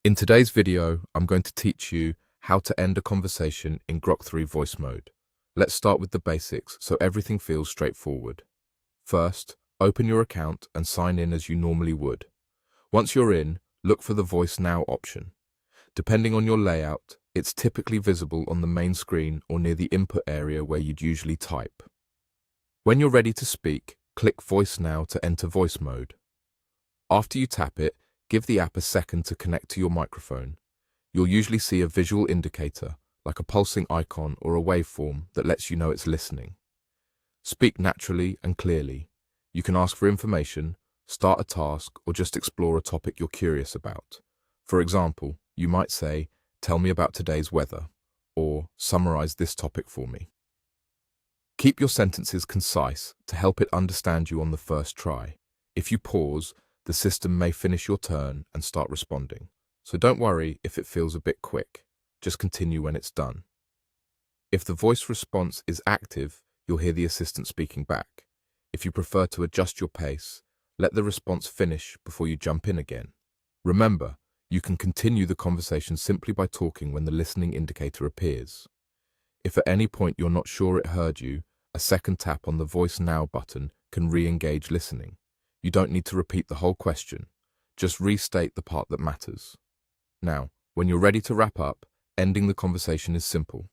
In today's video, I'm going to teach you how to end a conversation in Grok 3 voice mode. Let's start with the basics so everything feels straightforward. First, open your account and sign in as you normally would. Once you're in, look for the Voice Now option. Depending on your layout, it's typically visible on the main screen or near the input area where you'd usually type. When you're ready to speak, click Voice Now to enter voice mode. After you tap it, give the app a second to connect to your microphone. You'll usually see a visual indicator, like a pulsing icon or a waveform that lets you know it's listening. Speak naturally and clearly. You can ask for information, start a task, or just explore a topic you're curious about. For example, you might say, "Tell me about today's weather," or "Summarize this topic for me." Keep your sentences concise to help it understand you on the first try. If you pause, the system may finish your turn and start responding. So don't worry if it feels a bit quick. Just continue when it's done. If the voice response is active, you'll hear the assistant speaking back. If you prefer to adjust your pace, let the response finish before you jump in again. Remember, you can continue the conversation simply by talking when the listening indicator appears. If at any point you're not sure it heard you, a second tap on the Voice Now button can re-engage listening. You don't need to repeat the whole question. Just restate the part that matters. Now, when you're ready to wrap up, ending the conversation is simple.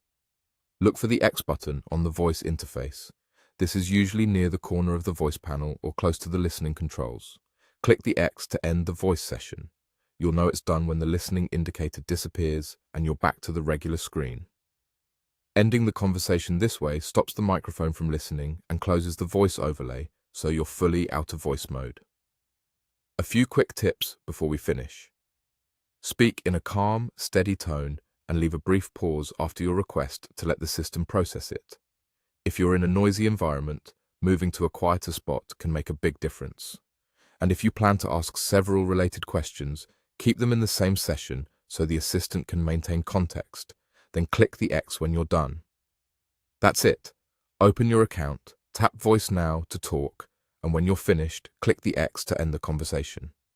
Look for the X button on the voice interface. This is usually near the corner of the voice panel or close to the listening controls. Click the X to end the voice session. You'll know it's done when the listening indicator disappears and you're back to the regular screen. Ending the conversation this way stops the microphone from listening and closes the voice overlay, so you're fully out of voice mode. A few quick tips before we finish. Speak in a calm, steady tone and leave a brief pause after your request to let the system process it. If you're in a noisy environment, moving to a quieter spot can make a big difference. And if you plan to ask several related questions, keep them in the same session so the assistant can maintain context. Then click the X when you're done. That's it. Open your account, tap Voice Now to talk, and when you're finished, click the X to end the conversation.